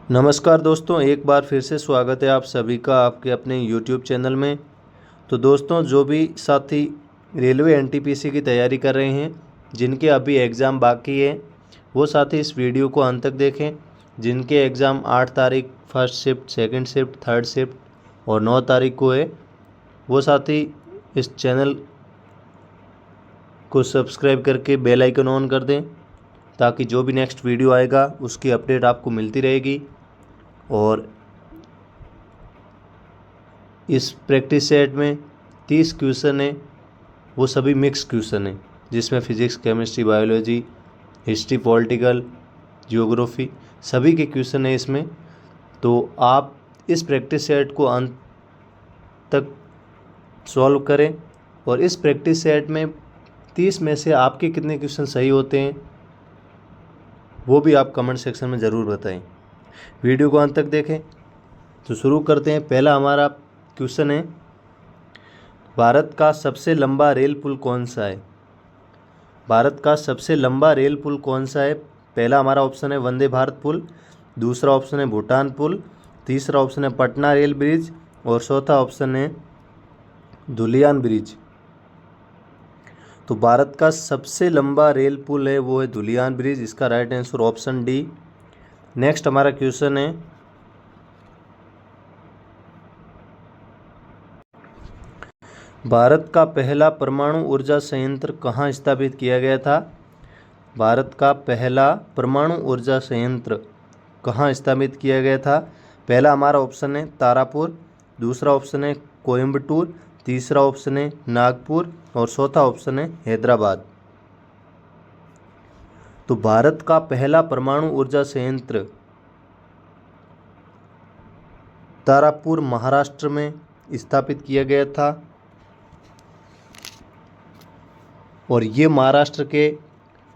नमस्कार दोस्तों, एक बार फिर से स्वागत है आप सभी का आपके अपने YouTube चैनल में। तो दोस्तों, जो भी साथी रेलवे एनटीपीसी की तैयारी कर रहे हैं, जिनके अभी एग्ज़ाम बाकी है, वो साथी इस वीडियो को अंत तक देखें। जिनके एग्ज़ाम 8 तारीख first shift, second shift, third shift और 9 तारीख को है, वो साथी इस चैनल को सब्सक्राइब करके बेल आइकन ऑन कर दें, ताकि जो भी नेक्स्ट वीडियो आएगा उसकी अपडेट आपको मिलती रहेगी। और इस प्रैक्टिस सेट में 30 क्वेश्चन है, वो सभी मिक्स क्वेश्चन है, जिसमें physics, chemistry, biology, history, political, geography सभी के क्वेश्चन है इसमें। तो आप इस प्रैक्टिस सेट को अंत तक सॉल्व करें, और इस प्रैक्टिस सेट में 30 में से आपके कितने क्वेश्चन सही होते हैं वो भी आप कमेंट सेक्शन में ज़रूर बताएं। वीडियो को अंत तक देखें। तो शुरू करते हैं। पहला हमारा क्वेश्चन है, भारत का सबसे लंबा रेल पुल कौन सा है? भारत का सबसे लंबा रेल पुल कौन सा है? पहला हमारा ऑप्शन है वंदे भारत पुल, दूसरा ऑप्शन है भूटान पुल, तीसरा ऑप्शन है पटना रेल ब्रिज और चौथा ऑप्शन है धुलियान ब्रिज। तो भारत का सबसे लंबा रेल पुल है वो है धुलियान ब्रिज। इसका right answer option D. Next हमारा क्वेश्चन है, भारत का पहला परमाणु ऊर्जा संयंत्र कहाँ स्थापित किया गया था? भारत का पहला परमाणु ऊर्जा संयंत्र कहाँ स्थापित किया गया था? पहला हमारा ऑप्शन है तारापुर, दूसरा ऑप्शन है कोयम्बटूर, तीसरा ऑप्शन है नागपुर और चौथा ऑप्शन है हैदराबाद। तो भारत का पहला परमाणु ऊर्जा संयंत्र तारापुर महाराष्ट्र में स्थापित किया गया था, और ये महाराष्ट्र के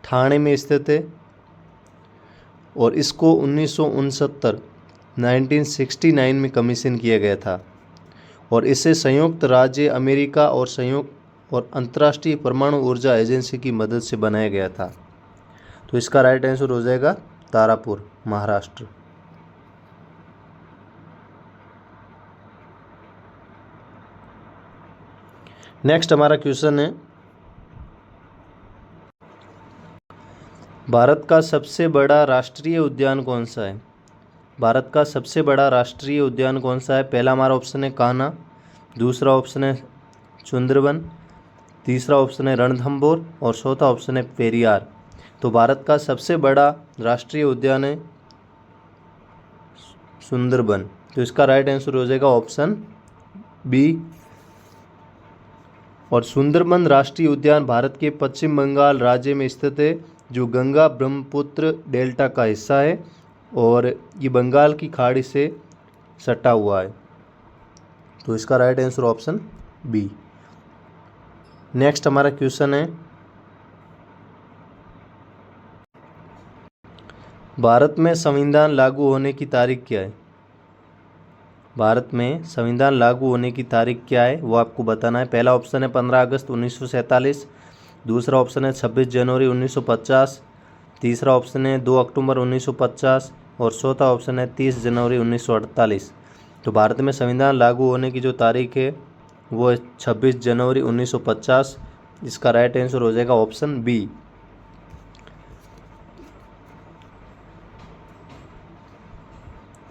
ठाणे में स्थित है। और इसको 1969 में कमीशन किया गया था, और इसे संयुक्त राज्य अमेरिका और संयुक्त और अंतर्राष्ट्रीय परमाणु ऊर्जा एजेंसी की मदद से बनाया गया था। तो इसका राइट आंसर हो जाएगा तारापुर, महाराष्ट्र। नेक्स्ट हमारा क्वेश्चन है, भारत का सबसे बड़ा राष्ट्रीय उद्यान कौन सा है? भारत का सबसे बड़ा राष्ट्रीय उद्यान कौन सा है? पहला हमारा ऑप्शन है कान्हा, दूसरा ऑप्शन है सुंदरबन, तीसरा ऑप्शन है रणथंभौर और चौथा ऑप्शन है पेरियार। तो भारत का सबसे बड़ा राष्ट्रीय उद्यान है सुंदरबन। तो इसका राइट आंसर हो जाएगा ऑप्शन बी। और सुंदरबन राष्ट्रीय उद्यान भारत के पश्चिम बंगाल राज्य में स्थित है, जो गंगा ब्रह्मपुत्र डेल्टा का हिस्सा है, और ये बंगाल की खाड़ी से सटा हुआ है। तो इसका right answer option B. Next हमारा क्वेश्चन है, भारत में संविधान लागू होने की तारीख क्या है? भारत में संविधान लागू होने की तारीख क्या है वो आपको बताना है। पहला ऑप्शन है 15 अगस्त 1947, दूसरा ऑप्शन है 26 जनवरी 1950, तीसरा ऑप्शन है 2 अक्टूबर 1950 और चौथा ऑप्शन है 30 जनवरी 1948। तो भारत में संविधान लागू होने की जो तारीख है वो है 26 जनवरी 1950। इसका राइट आंसर हो जाएगा ऑप्शन बी।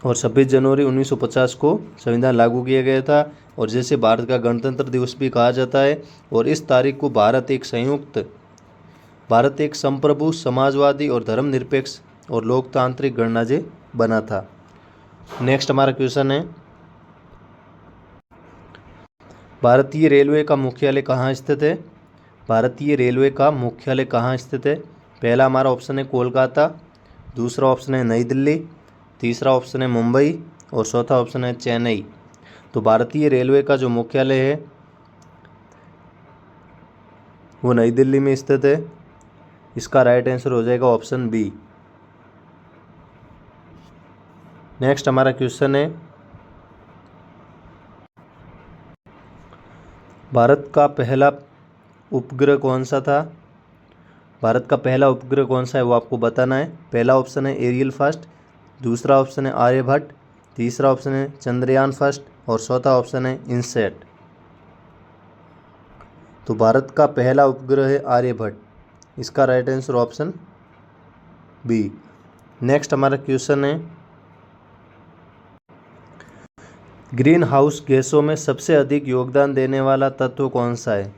और 26 जनवरी 1950 को संविधान लागू किया गया था, और जैसे भारत का गणतंत्र दिवस भी कहा जाता है। और इस तारीख को भारत एक संप्रभु, समाजवादी और धर्मनिरपेक्ष और लोकतांत्रिक गणराज्य बना था। नेक्स्ट हमारा क्वेश्चन है, भारतीय रेलवे का मुख्यालय कहाँ स्थित है? भारतीय रेलवे का मुख्यालय कहाँ स्थित है? पहला हमारा ऑप्शन है कोलकाता, दूसरा ऑप्शन है नई दिल्ली, तीसरा ऑप्शन है मुंबई और चौथा ऑप्शन है चेन्नई। तो भारतीय रेलवे का जो मुख्यालय है वो नई दिल्ली में स्थित है। इसका राइट आंसर हो जाएगा ऑप्शन बी। नेक्स्ट हमारा क्वेश्चन है, भारत का पहला उपग्रह कौन सा था? भारत का पहला उपग्रह कौन सा है वो आपको बताना है। पहला ऑप्शन है एरियल फास्ट, दूसरा ऑप्शन है आर्यभट्ट, तीसरा ऑप्शन है चंद्रयान फर्स्ट और चौथा ऑप्शन है इनसैट। तो भारत का पहला उपग्रह है आर्यभट्ट, इसका right answer option B. Next हमारा क्वेश्चन है, ग्रीन हाउस गैसों में सबसे अधिक योगदान देने वाला तत्व कौन सा है?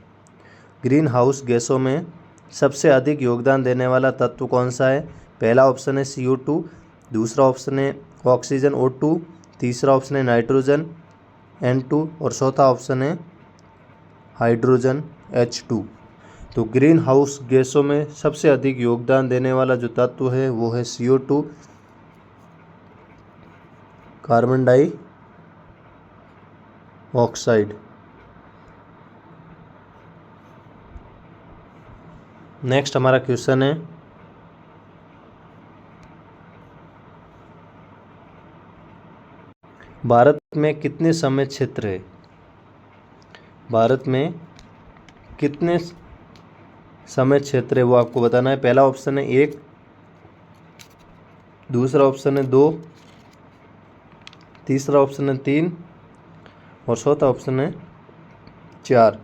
ग्रीन हाउस गैसों में सबसे अधिक योगदान देने वाला तत्व कौन सा है? पहला ऑप्शन है CO2, दूसरा ऑप्शन है ऑक्सीजन O2, तीसरा ऑप्शन है नाइट्रोजन N2 और चौथा ऑप्शन है हाइड्रोजन H2। तो ग्रीन हाउस गैसों में सबसे अधिक योगदान देने वाला जो तत्व है वो है CO2, carbon dioxide. Next हमारा क्वेश्चन है, भारत में कितने समय क्षेत्र है? भारत में कितने समय क्षेत्र है वो आपको बताना है। पहला ऑप्शन है 1, दूसरा ऑप्शन है 2, तीसरा ऑप्शन है 3 और चौथा ऑप्शन है 4।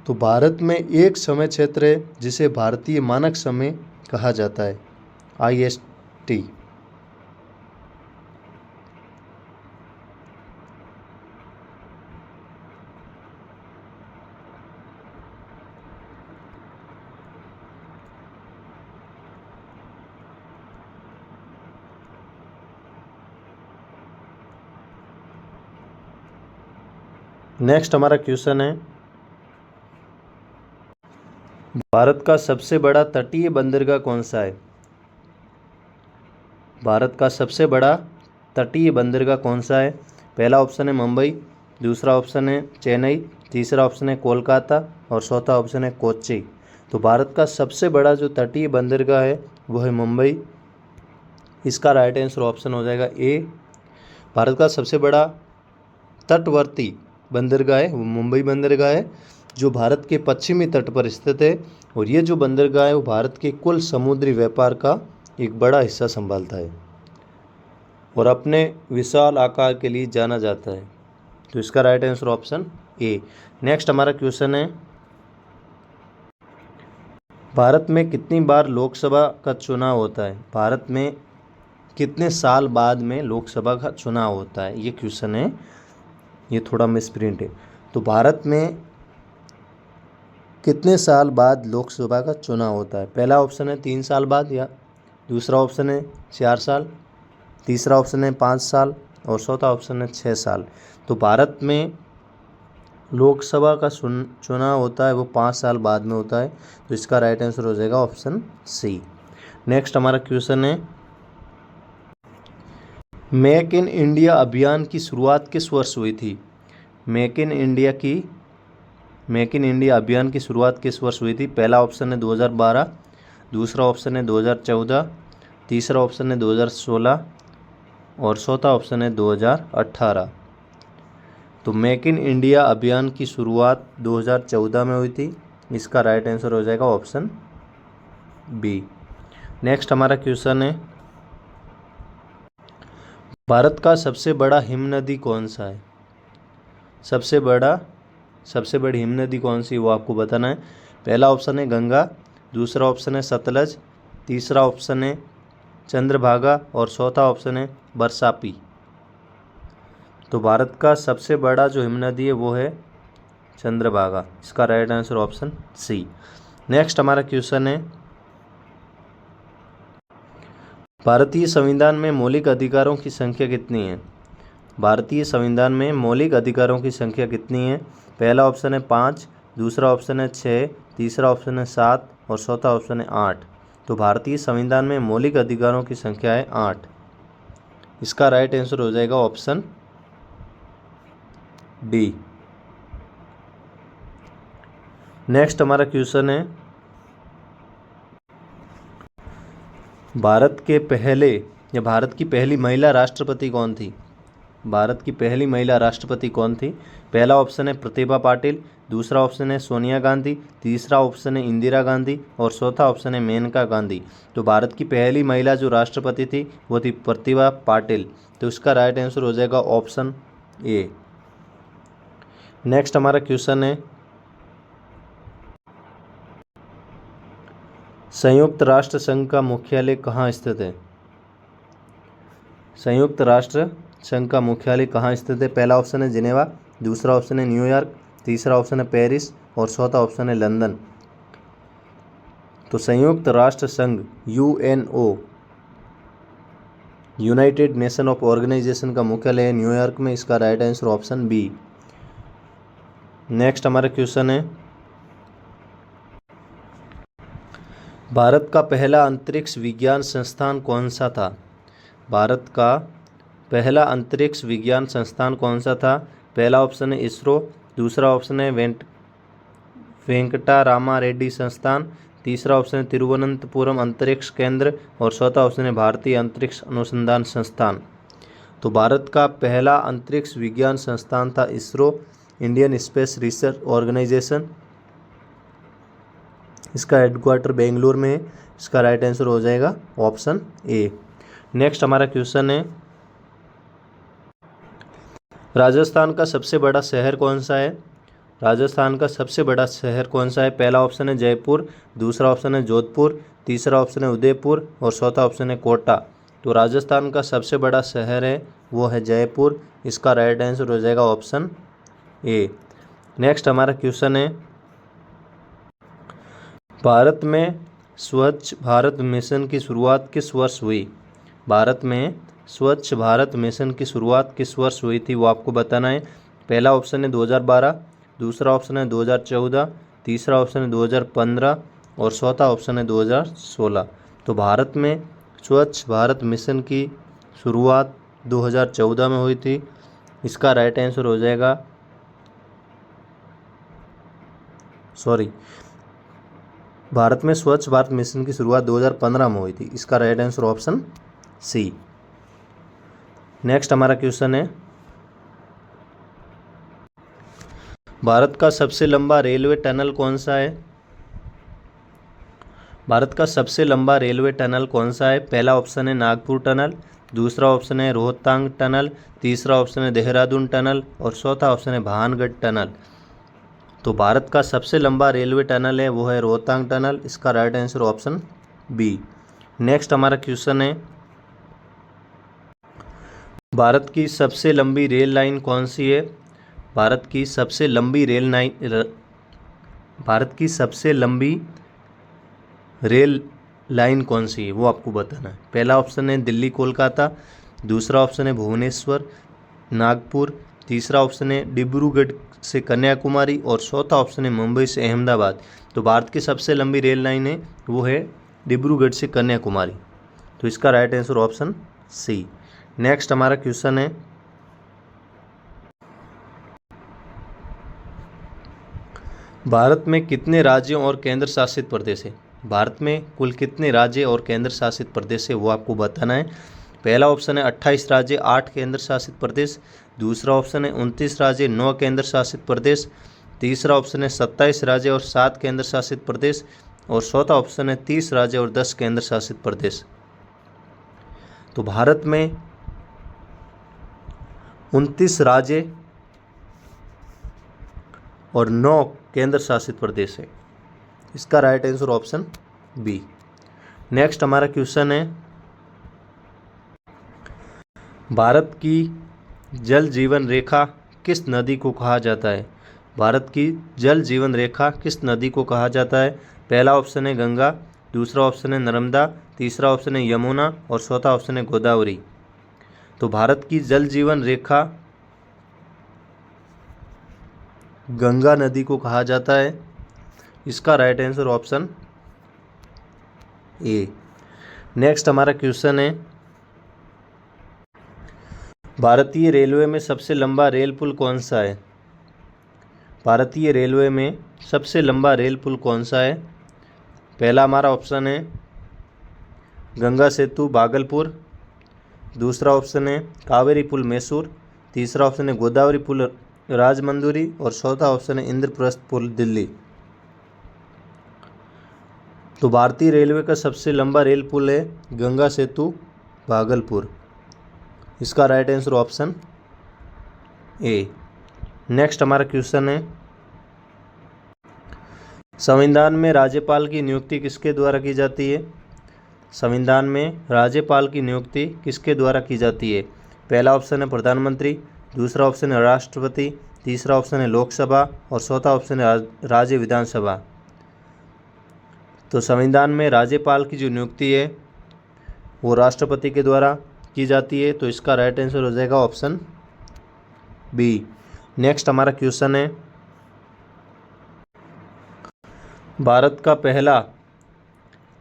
तो भारत में एक समय क्षेत्र है जिसे भारतीय मानक समय कहा जाता है, IST। नेक्स्ट हमारा क्वेश्चन है, भारत का सबसे बड़ा तटीय बंदरगाह कौन सा है? भारत का सबसे बड़ा तटीय बंदरगाह कौन सा है? पहला ऑप्शन है मुंबई, दूसरा ऑप्शन है चेन्नई, तीसरा ऑप्शन है कोलकाता और चौथा ऑप्शन है कोच्चि। तो भारत का सबसे बड़ा जो तटीय बंदरगाह है वो है मुंबई, इसका राइट आंसर ऑप्शन हो जाएगा ए। भारत का सबसे बड़ा तटवर्ती बंदरगाह है वो मुंबई बंदरगाह है, जो भारत के पश्चिमी तट पर स्थित है और ये जो बंदरगाह है वो भारत के कुल समुद्री व्यापार का एक बड़ा हिस्सा संभालता है और अपने विशाल आकार के लिए जाना जाता है। तो इसका right answer option A. Next हमारा क्वेश्चन है, भारत में कितनी बार लोकसभा का चुनाव होता है? भारत में कितने साल बाद में लोकसभा का चुनाव होता है? ये क्वेश्चन है, ये थोड़ा मिसप्रिंट है। तो भारत में कितने साल बाद लोकसभा का चुनाव होता है? पहला ऑप्शन है 3 साल बाद, या दूसरा ऑप्शन है 4 साल, तीसरा ऑप्शन है 5 साल और चौथा ऑप्शन है 6 साल। तो भारत में लोकसभा का चुनाव होता है वो 5 साल बाद में होता है। तो इसका राइट आंसर हो जाएगा ऑप्शन सी। नेक्स्ट हमारा क्वेश्चन है, मेक इन इंडिया अभियान की शुरुआत किस वर्ष हुई थी? मेक इन इंडिया अभियान की शुरुआत किस वर्ष हुई थी? पहला ऑप्शन है 2012, दूसरा ऑप्शन है 2014, तीसरा ऑप्शन है 2016 और चौथा ऑप्शन है 2018। तो मेक इन इंडिया अभियान की शुरुआत 2014 में हुई थी, इसका राइट आंसर हो जाएगा ऑप्शन बी। नेक्स्ट हमारा क्वेश्चन है, भारत का सबसे बड़ा हिमनदी कौन सा है? सबसे बड़ी हिमनदी कौन सी वो आपको बताना है। पहला ऑप्शन है गंगा, दूसरा ऑप्शन है सतलज, तीसरा ऑप्शन है चंद्रभागा और चौथा ऑप्शन है बरसापी। तो भारत का सबसे बड़ा जो हिमनदी है वो है चंद्रभागा, इसका right answer option C. Next हमारा क्वेश्चन है, भारतीय संविधान में मौलिक अधिकारों की संख्या कितनी है? भारतीय संविधान में मौलिक अधिकारों की संख्या कितनी है? पहला ऑप्शन है 5, दूसरा ऑप्शन है 6, तीसरा ऑप्शन है 7 और चौथा ऑप्शन है 8। तो भारतीय संविधान में मौलिक अधिकारों की संख्या है 8, इसका राइट आंसर हो जाएगा ऑप्शन डी। नेक्स्ट हमारा क्वेश्चन है, भारत की पहली महिला राष्ट्रपति कौन थी? भारत की पहली महिला राष्ट्रपति कौन थी? पहला ऑप्शन है प्रतिभा पाटिल, दूसरा ऑप्शन है सोनिया गांधी, तीसरा ऑप्शन है इंदिरा गांधी और चौथा ऑप्शन है मेनका गांधी। तो भारत की पहली महिला जो राष्ट्रपति थी वो थी प्रतिभा पाटिल। तो इसका राइट आंसर हो जाएगा ऑप्शन ए। नेक्स्ट हमारा क्वेश्चन है, संयुक्त राष्ट्र संघ का मुख्यालय कहाँ स्थित है? संयुक्त राष्ट्र संघ का मुख्यालय कहाँ स्थित है? पहला ऑप्शन है जिनेवा, दूसरा ऑप्शन है न्यूयॉर्क, तीसरा ऑप्शन है पेरिस और चौथा ऑप्शन है लंदन। तो संयुक्त राष्ट्र संघ UNO, united nation of organization का मुख्यालय है न्यूयॉर्क में। इसका right answer option B. Next हमारा क्वेश्चन है, भारत का पहला अंतरिक्ष विज्ञान संस्थान कौन सा था? भारत का पहला अंतरिक्ष विज्ञान संस्थान कौन सा था? पहला ऑप्शन है इसरो, दूसरा ऑप्शन है वेंकटरामा रेड्डी संस्थान, तीसरा ऑप्शन है तिरुवनंतपुरम अंतरिक्ष केंद्र और चौथा ऑप्शन है भारतीय अंतरिक्ष अनुसंधान संस्थान। तो भारत का पहला अंतरिक्ष विज्ञान संस्थान था ISRO, Indian space research organization. इसका हेडक्वार्टर बेंगलुरु में है। इसका राइट आंसर हो जाएगा ऑप्शन ए। नेक्स्ट हमारा क्वेश्चन है, राजस्थान का सबसे बड़ा शहर कौन सा है? राजस्थान का सबसे बड़ा शहर कौन सा है? पहला ऑप्शन है जयपुर, दूसरा ऑप्शन है जोधपुर, तीसरा ऑप्शन है उदयपुर और चौथा ऑप्शन है कोटा। तो राजस्थान का सबसे बड़ा शहर है वो है जयपुर। इसका राइट आंसर हो जाएगा ऑप्शन ए। नेक्स्ट हमारा क्वेश्चन है, भारत में स्वच्छ भारत मिशन की शुरुआत किस वर्ष हुई? भारत में स्वच्छ भारत मिशन की शुरुआत किस वर्ष हुई थी वो आपको बताना है। पहला ऑप्शन है 2012, दूसरा ऑप्शन है 2014, तीसरा ऑप्शन है 2015 और चौथा ऑप्शन है 2016। तो भारत में स्वच्छ भारत मिशन की शुरुआत 2014 में हुई थी। इसका राइट आंसर हो जाएगा, भारत में स्वच्छ भारत मिशन की शुरुआत 2015 में हुई थी। इसका right answer option C. Next हमारा क्वेश्चन है, भारत का सबसे लंबा रेलवे टनल कौन सा है? भारत का सबसे लंबा रेलवे टनल कौन सा है? पहला ऑप्शन है नागपुर टनल, दूसरा ऑप्शन है रोहतांग टनल, तीसरा ऑप्शन है देहरादून टनल और चौथा ऑप्शन है भानगढ़ टनल। तो भारत का सबसे लंबा रेलवे टनल है वो है रोहतांग टनल। इसका right answer option B. Next हमारा क्वेश्चन है, भारत की सबसे लंबी रेल लाइन कौन सी है? भारत की सबसे लंबी रेल लाइन कौन सी है वो आपको बताना है। पहला ऑप्शन है दिल्ली कोलकाता, दूसरा ऑप्शन है भुवनेश्वर नागपुर, तीसरा ऑप्शन है डिब्रूगढ़ से कन्याकुमारी और चौथा ऑप्शन है मुंबई से अहमदाबाद। तो भारत की सबसे लंबी रेल लाइन है वो है डिब्रूगढ़ से कन्याकुमारी। तो इसका right answer option C. Next हमारा क्वेश्चन है, भारत में कितने राज्यों और केंद्र शासित प्रदेश है? भारत में कुल कितने राज्य और केंद्र शासित प्रदेश है वो आपको बताना है। पहला ऑप्शन है 28 राज्य 8 केंद्र शासित प्रदेश, दूसरा ऑप्शन है 29 राज्य 9 केंद्र शासित प्रदेश, तीसरा ऑप्शन है 27 राज्य और 7 केंद्र शासित प्रदेश और चौथा ऑप्शन है 30 राज्य और 10 केंद्र शासित प्रदेश। तो भारत में 29 राज्य और 9 केंद्र शासित प्रदेश है। इसका right answer option B. Next हमारा क्वेश्चन है, भारत की जल जीवन रेखा किस नदी को कहा जाता है? भारत की जल जीवन रेखा किस नदी को कहा जाता है? पहला ऑप्शन है गंगा, दूसरा ऑप्शन है नर्मदा, तीसरा ऑप्शन है यमुना और चौथा ऑप्शन है गोदावरी। तो भारत की जल जीवन रेखा गंगा नदी को कहा जाता है। इसका right answer option A. Next हमारा क्वेश्चन है, भारतीय रेलवे में सबसे लंबा रेल पुल कौन सा है? भारतीय रेलवे में सबसे लंबा रेल पुल कौन सा है? पहला हमारा ऑप्शन है गंगा सेतु भागलपुर, दूसरा ऑप्शन है कावेरी पुल मैसूर, तीसरा ऑप्शन है गोदावरी पुल राजमंदुरी और चौथा ऑप्शन है इंद्रप्रस्थ पुल दिल्ली। तो भारतीय रेलवे का सबसे लंबा रेल पुल है गंगा सेतु भागलपुर। इसका right answer option A. Next हमारा क्वेश्चन है, संविधान में राज्यपाल की नियुक्ति किसके द्वारा की जाती है? संविधान में राज्यपाल की नियुक्ति किसके द्वारा की जाती है? पहला ऑप्शन है प्रधानमंत्री, दूसरा ऑप्शन है राष्ट्रपति, तीसरा ऑप्शन है लोकसभा और चौथा ऑप्शन है राज्य विधानसभा। तो संविधान में राज्यपाल की जो नियुक्ति है वो राष्ट्रपति के द्वारा की जाती है। तो इसका राइट आंसर हो जाएगा ऑप्शन बी। नेक्स्ट हमारा क्वेश्चन है, भारत का पहला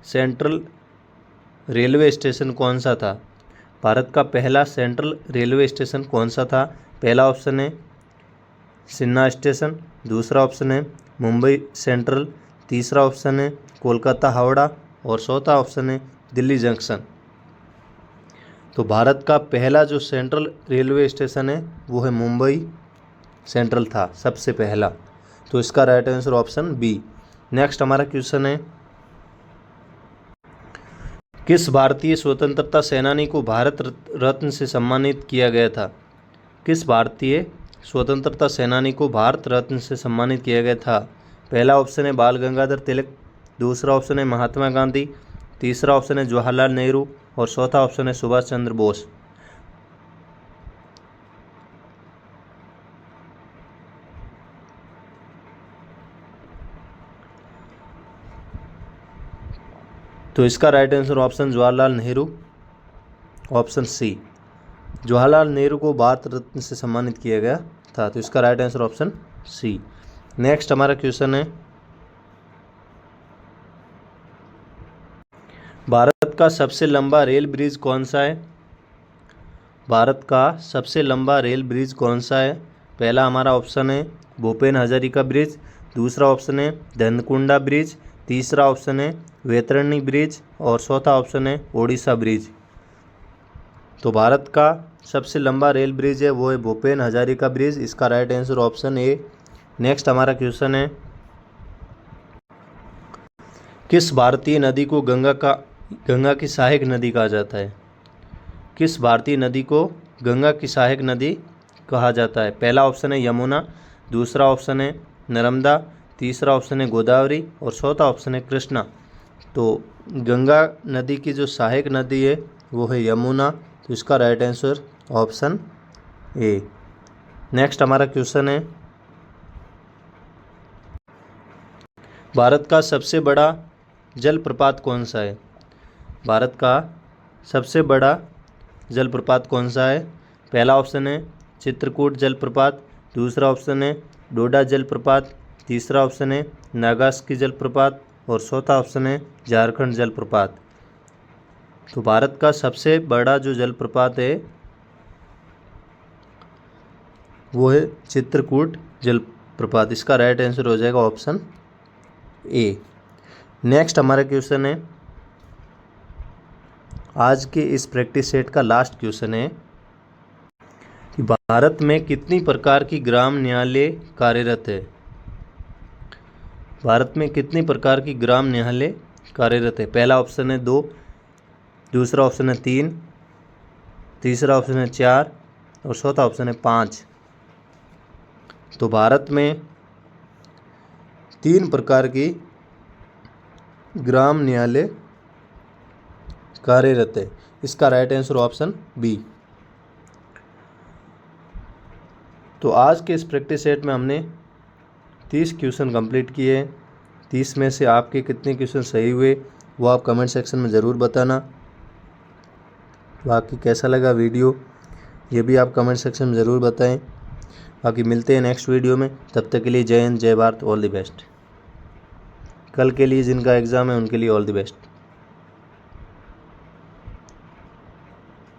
सेंट्रल रेलवे स्टेशन कौन सा था? भारत का पहला सेंट्रल रेलवे स्टेशन कौन सा था? पहला ऑप्शन है सिन्हा स्टेशन, दूसरा ऑप्शन है मुंबई सेंट्रल, तीसरा ऑप्शन है कोलकाता हावड़ा और चौथा ऑप्शन है दिल्ली जंक्शन। तो भारत का पहला जो सेंट्रल रेलवे स्टेशन है वो है मुंबई सेंट्रल था सबसे पहला। तो इसका right answer option B. Next हमारा क्वेश्चन है, किस भारतीय स्वतंत्रता सेनानी को भारत रत्न से सम्मानित किया गया था? किस भारतीय स्वतंत्रता सेनानी को भारत रत्न से सम्मानित किया गया था? पहला ऑप्शन है बाल गंगाधर तिलक, दूसरा ऑप्शन है महात्मा गांधी, तीसरा ऑप्शन है जवाहरलाल नेहरू और चौथा ऑप्शन है सुभाष चंद्र बोस। तो इसका right answer option Jawaharlal Nehru, option C. Jawaharlal Nehru को भारत रत्न से सम्मानित किया गया था। तो इसका right answer option C. Next हमारा क्वेश्चन है, भारत का सबसे लंबा रेल ब्रिज कौन सा है? भारत का सबसे लंबा रेल ब्रिज कौन सा है? पहला हमारा ऑप्शन है भूपेन हजारिका ब्रिज, दूसरा ऑप्शन है धनकुंडा ब्रिज, तीसरा ऑप्शन है वैतरणी ब्रिज और चौथा ऑप्शन है ओडिशा ब्रिज। तो भारत का सबसे लंबा रेल ब्रिज है वो है भूपेन हजारिका ब्रिज। इसका right answer option A. Next हमारा क्वेश्चन है, किस भारतीय नदी को गंगा की सहायक नदी कहा जाता है? किस भारतीय नदी को गंगा की सहायक नदी कहा जाता है? पहला ऑप्शन है यमुना, दूसरा ऑप्शन है नर्मदा, तीसरा ऑप्शन है गोदावरी और चौथा ऑप्शन है कृष्णा। तो गंगा नदी की जो सहायक नदी है वो है यमुना। तो इसका right answer option A. Next हमारा क्वेश्चन है, भारत का सबसे बड़ा जलप्रपात कौन सा है? भारत का सबसे बड़ा जलप्रपात कौन सा है? पहला ऑप्शन है चित्रकूट जलप्रपात, दूसरा ऑप्शन है डोडा जलप्रपात, तीसरा ऑप्शन है नागास्की जलप्रपात और चौथा ऑप्शन है झारखंड जलप्रपात। तो भारत का सबसे बड़ा जो जलप्रपात है वो है चित्रकूट जलप्रपात। इसका राइट आंसर हो जाएगा ऑप्शन ए। नेक्स्ट हमारा क्वेश्चन है, आज के इस प्रैक्टिस सेट का लास्ट क्वेश्चन है कि भारत में कितनी प्रकार की ग्राम न्यायालय कार्यरत है? भारत में कितनी प्रकार की ग्राम न्यायालय कार्यरत है? पहला ऑप्शन है 2, दूसरा ऑप्शन है 3, तीसरा ऑप्शन है 4 और चौथा ऑप्शन है 5। तो भारत में 3 प्रकार की ग्राम न्यायालय कार्यरत है। इसका राइट आंसर ऑप्शन बी। तो आज के इस प्रैक्टिस सेट में हमने 30 क्वेश्चन कंप्लीट किए। 30 में से आपके कितने क्वेश्चन सही हुए वो आप कमेंट सेक्शन में ज़रूर बताना। बाकी कैसा लगा वीडियो ये भी आप कमेंट सेक्शन में ज़रूर बताएं। बाकी मिलते हैं नेक्स्ट वीडियो में, तब तक के लिए जय हिंद, जय भारत, ऑल द बेस्ट। कल के लिए जिनका एग्ज़ाम है उनके लिए ऑल द बेस्ट।